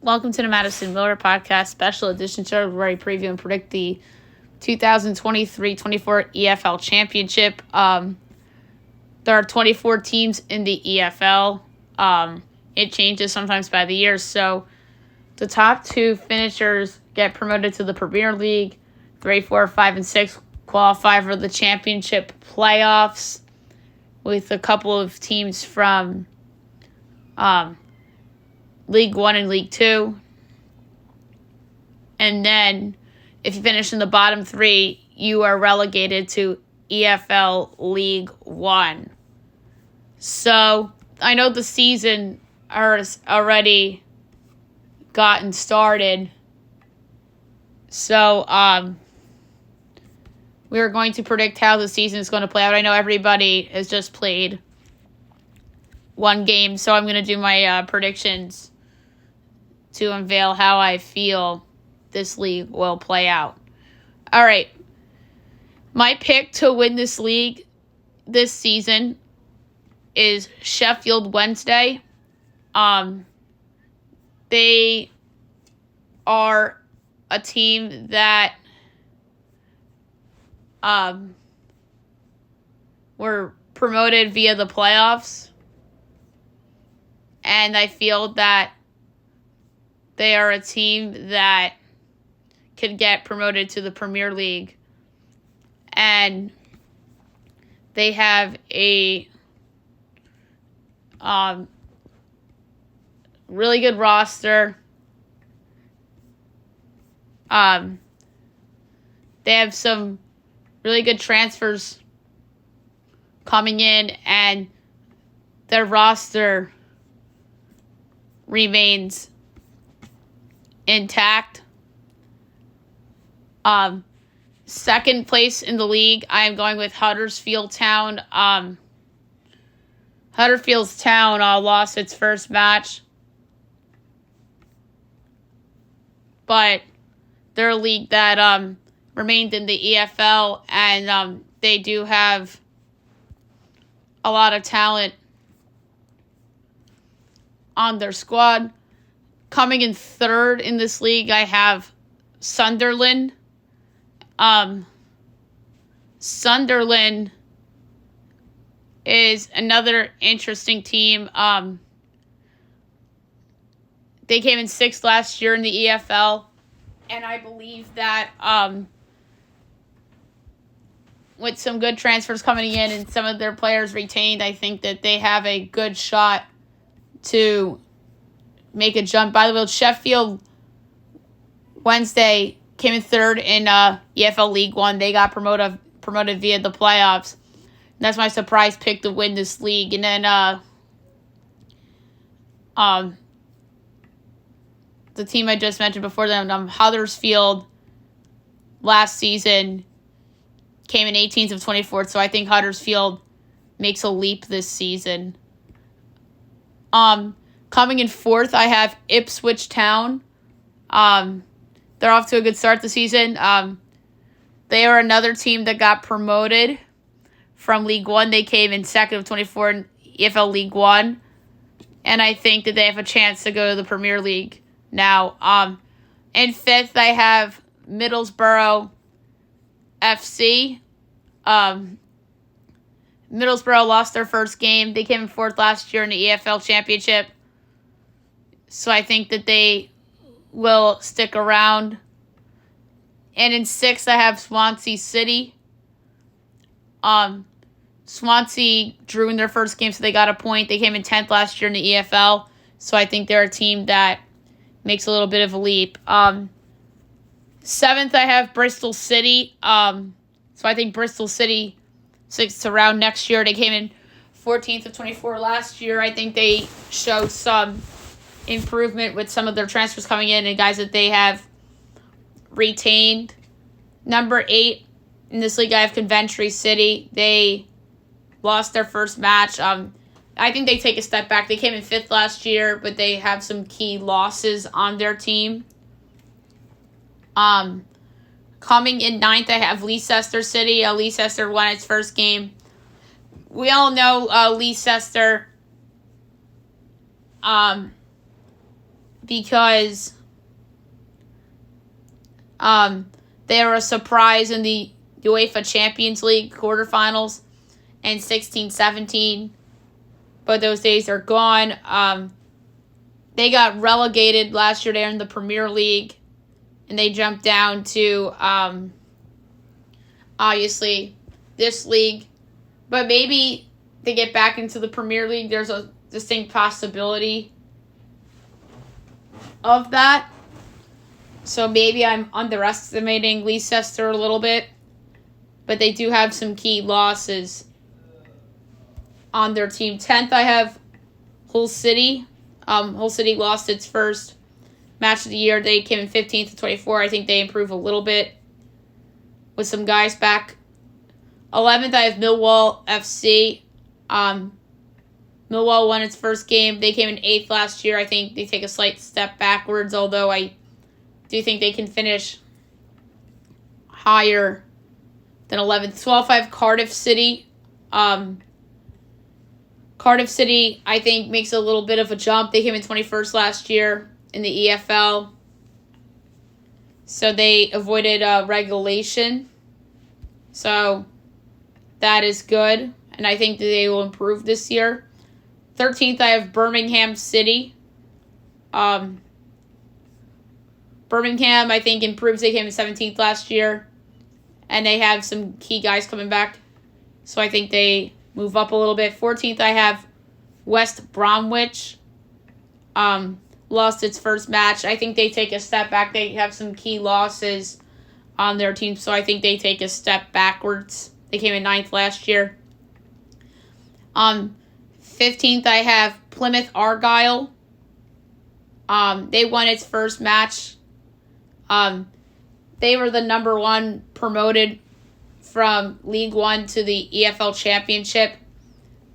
Welcome to the Madison Miller Podcast Special Edition show where I preview and predict the 2023-24 EFL Championship. There are 24 teams in the EFL. It changes sometimes by the year, so the top two finishers get promoted to the Premier League. 3, 4, 5, and 6 qualify for the championship playoffs with a couple of teams from League 1 and League 2. And then if you finish in the bottom 3, you are relegated to EFL League 1. So I know the season has already gotten started. So we are going to predict how the season is going to play out. I know everybody has just played one game, so I'm going to do my predictions to unveil how I feel this league will play out. All right. My pick to win this league this season is Sheffield Wednesday. They are a team that were promoted via the playoffs. And I feel that they are a team that could get promoted to the Premier League. And they have a really good roster. They have some really good transfers coming in, and their roster remains intact. Second place in the league, I am going with Huddersfield Town. Huddersfield Town lost its first match, but they're a league that remained in the EFL, and they do have a lot of talent on their squad. Coming in third in this league, I have Sunderland. Sunderland is another interesting team. They came in sixth last year in the EFL, and I believe that with some good transfers coming in and some of their players retained, I think that they have a good shot to make a jump. By the way, Sheffield Wednesday came in third in EFL League 1. They got promoted via the playoffs. And that's my surprise pick to win this league. And then the team I just mentioned before them, Huddersfield, last season came in 18th of 24th. So I think Huddersfield makes a leap this season. Coming in fourth, I have Ipswich Town. They're off to a good start this season. They are another team that got promoted from League 1. They came in second of 24 in EFL League 1. And I think that they have a chance to go to the Premier League now. In fifth, I have Middlesbrough FC. Middlesbrough lost their first game. They came in fourth last year in the EFL Championship. So I think that they will stick around. And in sixth, I have Swansea City. Swansea drew in their first game, so they got a point. They came in 10th last year in the EFL. So I think they're a team that makes a little bit of a leap. Seventh, I have Bristol City. So I think Bristol City sticks around next year. They came in 14th of 24 last year. I think they showed some improvement with some of their transfers coming in and guys that they have retained. Number 8 in this league, I have Coventry City. They lost their first match. I think they take a step back. They came in 5th last year, but they have some key losses on their team. Coming in 9th, I have Leicester City. Leicester won its first game. We all know Leicester because they were a surprise in the UEFA Champions League quarterfinals in 16-17, but those days are gone. They got relegated last year. They're in the Premier League, and they jumped down to, obviously, this league. But maybe they get back into the Premier League. There's a distinct possibility of that. So maybe I'm underestimating Leicester a little bit. But they do have some key losses on their team. 10th, I have Hull City. Hull City lost its first match of the year. They came in 15th to 24. I think they improve a little bit with some guys back. 11th, I have Millwall FC. Millwall won its first game. They came in 8th last year. I think they take a slight step backwards, although I do think they can finish higher than 11th. 12th, I have Cardiff City. Cardiff City, I think, makes a little bit of a jump. They came in 21st last year in the EFL. So they avoided regulation. So that is good. And I think that they will improve this year. 13th, I have Birmingham City. Birmingham, I think, improves. They came in 17th last year. And they have some key guys coming back. So I think they move up a little bit. 14th, I have West Bromwich. Lost its first match. I think they take a step back. They have some key losses on their team, so I think they take a step backwards. They came in 9th last year. 15th, I have Plymouth Argyle. They won its first match. They were the number 1 promoted from League One to the EFL Championship,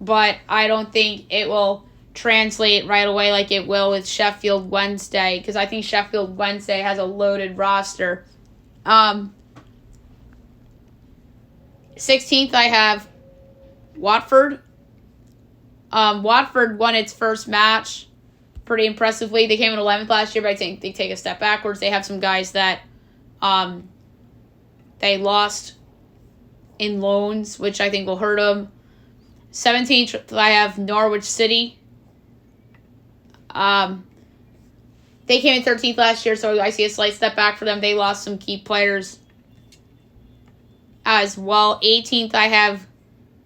but I don't think it will translate right away like it will with Sheffield Wednesday, because I think Sheffield Wednesday has a loaded roster. 16th, I have Watford. Watford won its first match pretty impressively. They came in 11th last year, but I think they take a step backwards. They have some guys that they lost in loans, which I think will hurt them. 17th, I have Norwich City. They came in 13th last year, so I see a slight step back for them. They lost some key players as well. 18th, I have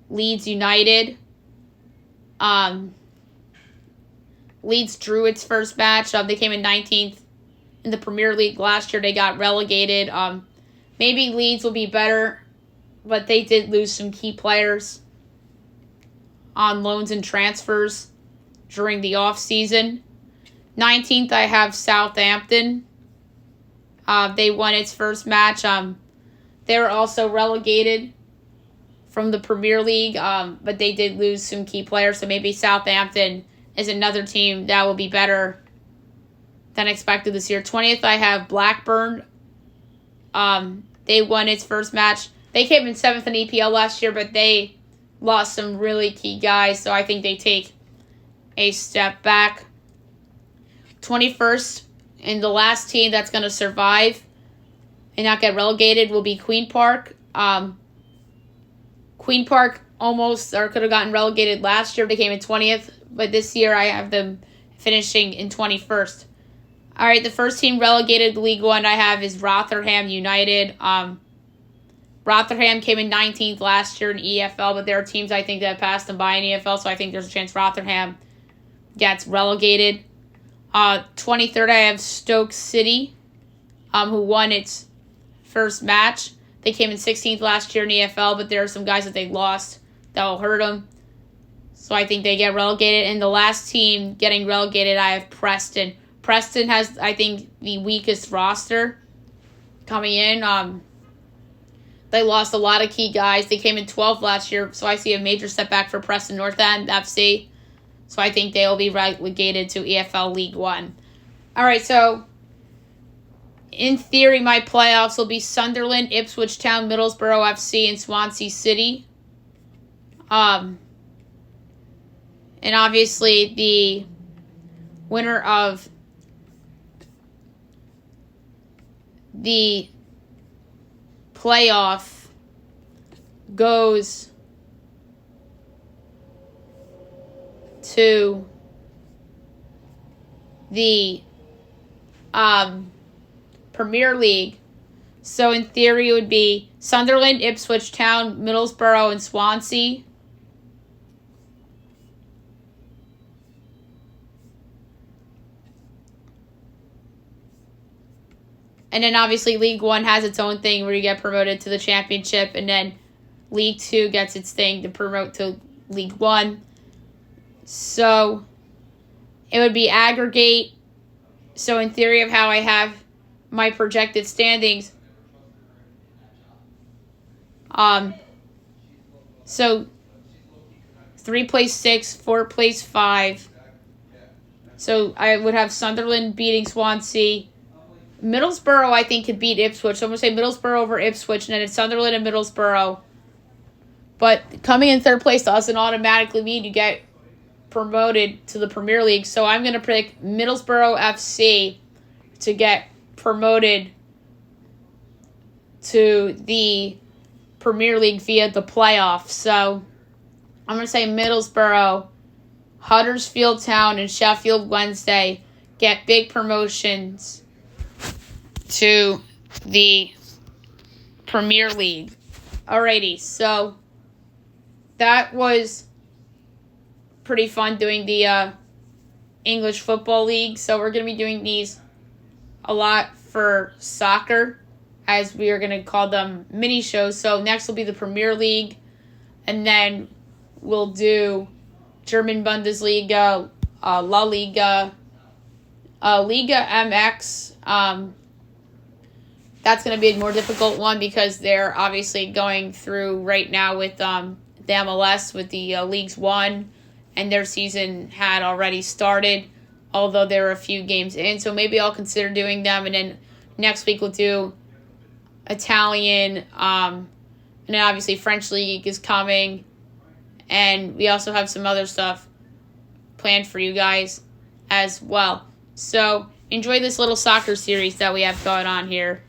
Leeds United. Leeds drew its first match. They came in 19th in the Premier League last year. They got relegated. Maybe Leeds will be better, but they did lose some key players on loans and transfers during the offseason. 19th, I have Southampton. They won its first match. They were also relegated from the Premier League, but they did lose some key players, so maybe Southampton is another team that will be better than expected this year. 20th, I have Blackburn. They won its first match. They came in 7th in EPL last year, but they lost some really key guys, so I think they take a step back. 21st, and the last team that's going to survive and not get relegated will be Queen Park. Queen Park almost could have gotten relegated last year. They came in 20th, but this year I have them finishing in 21st. All right, the first team relegated to League One I have is Rotherham United. Rotherham came in 19th last year in EFL, but there are teams I think that passed them by in EFL, so I think there's a chance Rotherham gets relegated. 23rd, I have Stoke City, who won its first match. They came in 16th last year in EFL, but there are some guys that they lost that will hurt them. So I think they get relegated. And the last team getting relegated, I have Preston. Preston has, I think, the weakest roster coming in. They lost a lot of key guys. They came in 12th last year, so I see a major setback for Preston North End FC. So I think they will be relegated to EFL League One. All right, so in theory, my playoffs will be Sunderland, Ipswich Town, Middlesbrough FC, and Swansea City. And obviously, the winner of the playoff goes to the Premier League. So in theory, it would be Sunderland, Ipswich Town, Middlesbrough, and Swansea. And then obviously League One has its own thing where you get promoted to the Championship, and then League Two gets its thing to promote to League One. So it would be aggregate. So in theory of how I have my projected standings, so 3 plays 6, 4 plays 5. So I would have Sunderland beating Swansea. Middlesbrough, I think, could beat Ipswich. So I'm going to say Middlesbrough over Ipswich, and then it's Sunderland and Middlesbrough. But coming in third place doesn't automatically mean you get promoted to the Premier League. So I'm going to pick Middlesbrough FC to get promoted to the Premier League via the playoffs. So I'm going to say Middlesbrough, Huddersfield Town, and Sheffield Wednesday get big promotions to the Premier League. Alrighty, so that was pretty fun doing the English Football League. So we're going to be doing these a lot for soccer, as we are going to call them mini shows. So next will be the Premier League, and then we'll do German Bundesliga, La Liga, Liga MX. That's going to be a more difficult one because they're obviously going through right now with the MLS with the Leagues 1, and their season had already started, although there were a few games in. So maybe I'll consider doing them, and then next week we'll do Italian, and then obviously French League is coming, and we also have some other stuff planned for you guys as well. So enjoy this little soccer series that we have going on here.